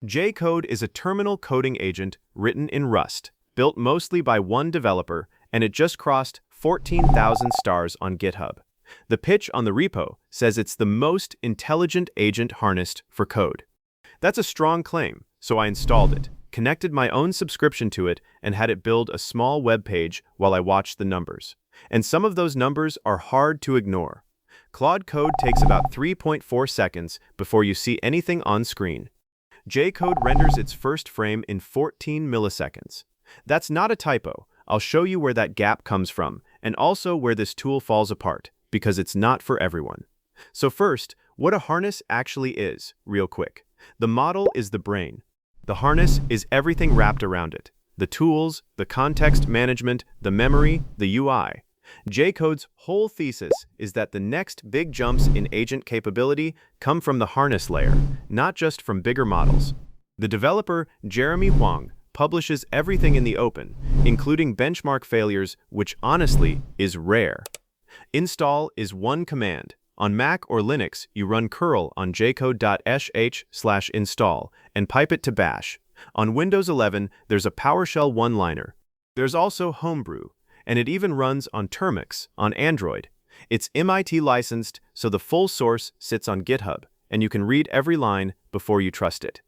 JCode is a terminal coding agent written in Rust, built mostly by one developer, and it just crossed 14,000 stars on GitHub. The pitch on the repo says it's the most intelligent agent harnessed for code. That's a strong claim, so I installed it, connected my own subscription to it, and had it build a small web page while I watched the numbers. And some of those numbers are hard to ignore. Claude code takes about 3.4 seconds before you see anything on screen. JCode renders its first frame in 14 milliseconds. That's not a typo. I'll show you where that gap comes from, and also where this tool falls apart, because it's not for everyone. So first, what a harness actually is, real quick. The model is the brain. The harness is everything wrapped around it. The tools, the context management, the memory, the UI. JCode's whole thesis is that the next big jumps in agent capability come from the harness layer, not just from bigger models. The developer, Jeremy Huang, publishes everything in the open, including benchmark failures, which honestly is rare. Install is one command. On Mac or Linux, you run curl on jcode.sh/install and pipe it to bash. On Windows 11, there's a PowerShell one-liner. There's also Homebrew, and it even runs on Termux on Android. It's MIT licensed, so the full source sits on GitHub, and you can read every line before you trust it.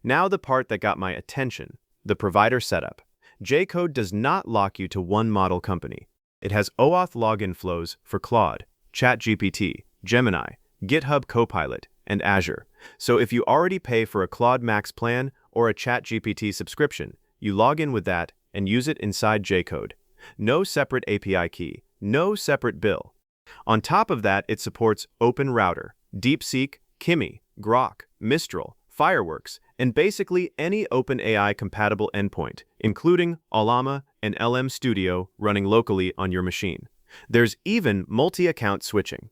Now the part that got my attention, the provider setup. JCode does not lock you to one model company. It has OAuth login flows for Claude, ChatGPT, Gemini, GitHub Copilot, and Azure. So if you already pay for a Claude Max plan or a ChatGPT subscription, you log in with that and use it inside JCode. No separate API key, no separate bill. On top of that, it supports OpenRouter, DeepSeek, Kimi, Grok, Mistral, Fireworks, and basically any OpenAI-compatible endpoint, including Llama and LM Studio running locally on your machine. There's even multi-account switching.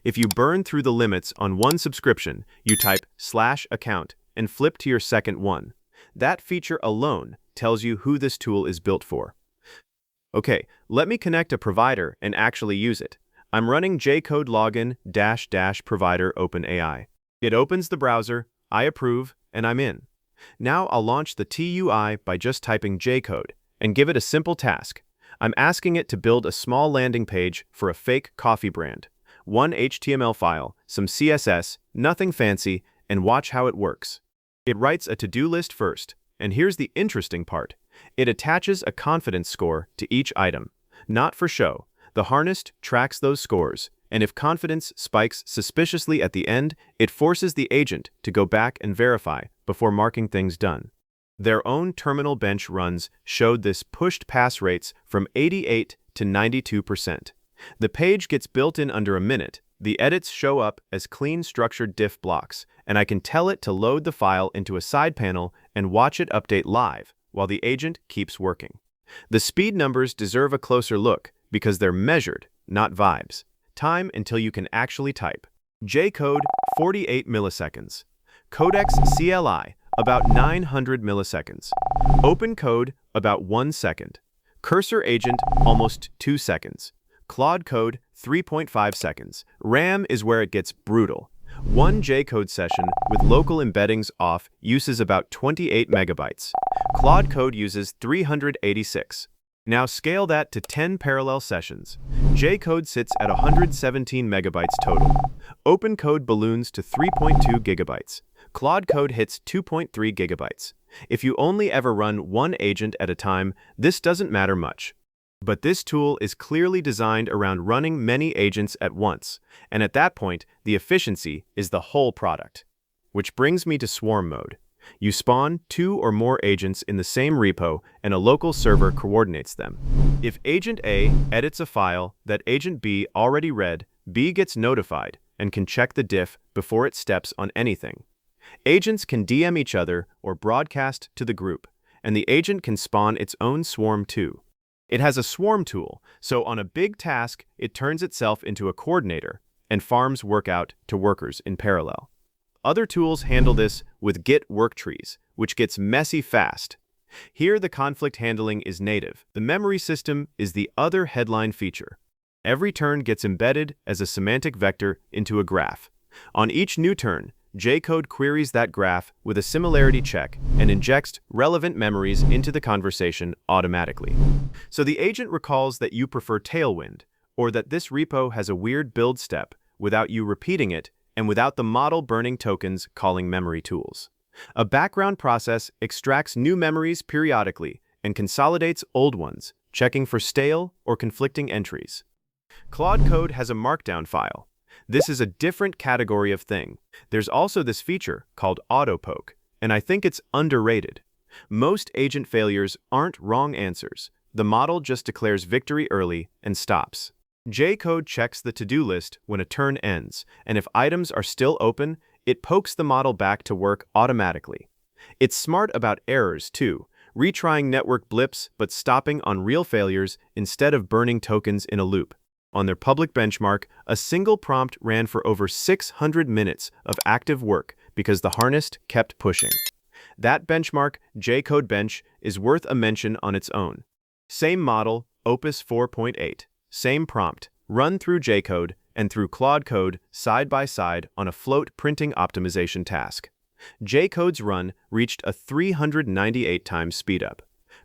If you burn through the limits on one subscription, you type /account and flip to your second one. That feature alone tells you who this tool is built for. Okay, let me connect a provider and actually use it. I'm running JCode login -- provider OpenAI. It opens the browser, I approve, and I'm in. Now I'll launch the TUI by just typing JCode and give it a simple task. I'm asking it to build a small landing page for a fake coffee brand. One HTML file, some CSS, nothing fancy, and watch how it works. It writes a to-do list first, and here's the interesting part. It attaches a confidence score to each item. Not for show. The harness tracks those scores, and if confidence spikes suspiciously at the end, it forces the agent to go back and verify before marking things done. Their own terminal bench runs showed this pushed pass rates from 88 to 92%. The page gets built in under a minute. The edits show up as clean structured diff blocks, and I can tell it to load the file into a side panel and watch it update live while the agent keeps working. The speed numbers deserve a closer look because they're measured, not vibes. Time until you can actually type. JCode, 48 milliseconds. Codex CLI, about 900 milliseconds. OpenCode, about 1 second. Cursor agent, almost 2 seconds. Claude code, 3.5 seconds. RAM is where it gets brutal. One JCode session with local embeddings off uses about 28 megabytes. Claude code uses 386. Now scale that to 10 parallel sessions. JCode sits at 117 megabytes total. OpenCode balloons to 3.2 gigabytes. Claude code hits 2.3 gigabytes. If you only ever run one agent at a time, this doesn't matter much. But this tool is clearly designed around running many agents at once, and at that point, the efficiency is the whole product. Which brings me to swarm mode. You spawn 2 or more agents in the same repo, and a local server coordinates them. If Agent A edits a file that Agent B already read, B gets notified and can check the diff before it steps on anything. Agents can DM each other or broadcast to the group, and the agent can spawn its own swarm too. It has a swarm tool, so on a big task, it turns itself into a coordinator and farms work out to workers in parallel. Other tools handle this with Git work trees, which gets messy fast. Here, the conflict handling is native. The memory system is the other headline feature. Every turn gets embedded as a semantic vector into a graph. On each new turn, JCode queries that graph with a similarity check and injects relevant memories into the conversation automatically. So the agent recalls that you prefer Tailwind, or that this repo has a weird build step without you repeating it and without the model burning tokens calling memory tools. A background process extracts new memories periodically and consolidates old ones, checking for stale or conflicting entries. Claude Code has a markdown file. This is a different category of thing. There's also this feature called autopoke, and I think it's underrated. Most agent failures aren't wrong answers. The model just declares victory early and stops. JCode checks the to-do list when a turn ends, and if items are still open, it pokes the model back to work automatically. It's smart about errors, too, retrying network blips but stopping on real failures instead of burning tokens in a loop. On their public benchmark, a single prompt ran for over 600 minutes of active work because the harness kept pushing. That benchmark, JCode Bench, is worth a mention on its own. Same model, Opus 4.8. Same prompt, run through JCode and through Claude Code side by side on a float printing optimization task. JCode's run reached a 398 times speedup.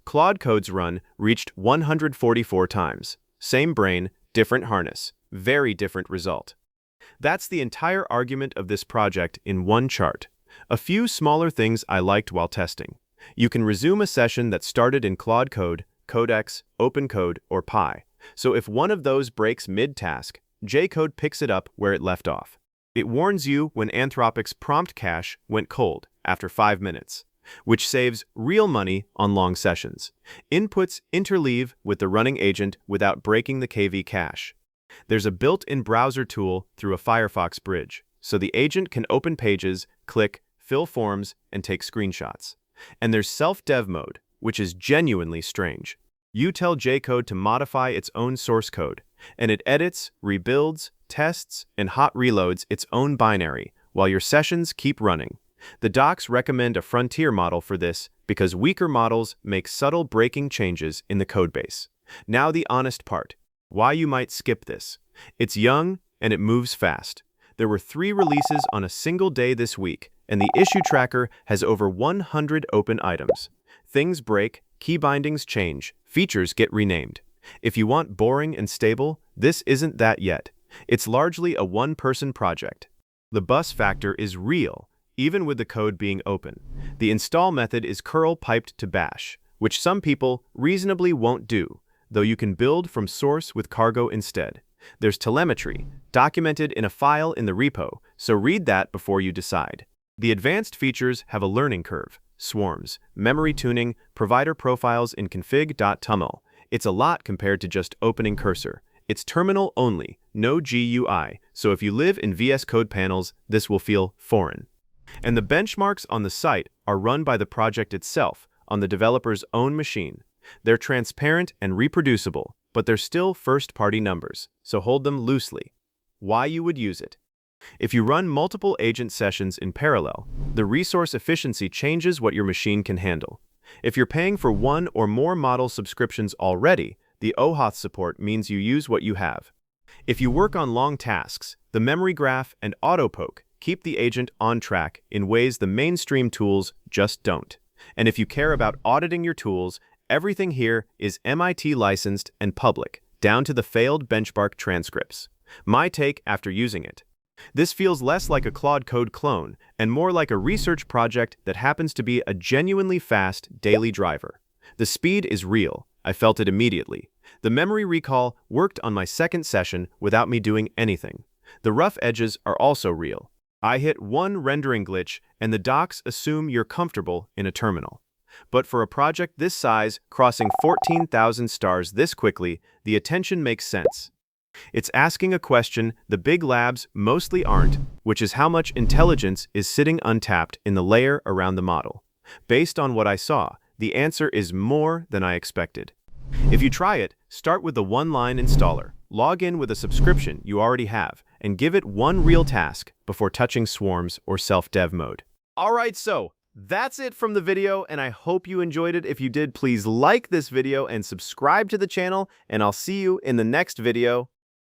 Claude Code's run reached 144 times. Same brain, different harness. Very different result. That's the entire argument of this project in one chart. A few smaller things I liked while testing. You can resume a session that started in Claude Code, Codex, OpenCode, or Pi. So if one of those breaks mid-task, JCode picks it up where it left off. It warns you when Anthropic's prompt cache went cold after 5 minutes, which saves real money on long sessions. Inputs interleave with the running agent without breaking the KV cache. There's a built-in browser tool through a Firefox bridge, so the agent can open pages, click, fill forms, and take screenshots. And there's self-dev mode, which is genuinely strange. You tell JCode to modify its own source code, and it edits, rebuilds, tests, and hot reloads its own binary while your sessions keep running. The docs recommend a frontier model for this because weaker models make subtle breaking changes in the codebase. Now the honest part. Why you might skip this. It's young and it moves fast. There were 3 releases on a single day this week, and the issue tracker has over 100 open items. Things break, key bindings change, features get renamed. If you want boring and stable, this isn't that yet. It's largely a one-person project. The bus factor is real, even with the code being open. The install method is curl piped to bash, which some people reasonably won't do, though you can build from source with cargo instead. There's telemetry, documented in a file in the repo, so read that before you decide. The advanced features have a learning curve. Swarms, memory tuning, provider profiles in config.tuml. It's a lot compared to just opening cursor. It's terminal only, no GUI, so if you live in VS Code panels, this will feel foreign. And the benchmarks on the site are run by the project itself, on the developer's own machine. They're transparent and reproducible, but they're still first-party numbers, so hold them loosely. Why you would use it? If you run multiple agent sessions in parallel, the resource efficiency changes what your machine can handle. If you're paying for one or more model subscriptions already, the OAuth support means you use what you have. If you work on long tasks, the memory graph and autopoke keep the agent on track in ways the mainstream tools just don't. And if you care about auditing your tools, everything here is MIT licensed and public, down to the failed benchmark transcripts. My take after using it. This feels less like a Claude Code clone and more like a research project that happens to be a genuinely fast daily driver. The speed is real. I felt it immediately. The memory recall worked on my second session without me doing anything. The rough edges are also real. I hit one rendering glitch and the docs assume you're comfortable in a terminal. But for a project this size, crossing 14,000 stars this quickly, the attention makes sense. It's asking a question the big labs mostly aren't, which is how much intelligence is sitting untapped in the layer around the model. Based on what I saw, the answer is more than I expected. If you try it, start with the one-line installer, log in with a subscription you already have, and give it one real task before touching swarms or self-dev mode. Alright, so that's it from the video, and I hope you enjoyed it. If you did, please like this video and subscribe to the channel, and I'll see you in the next video.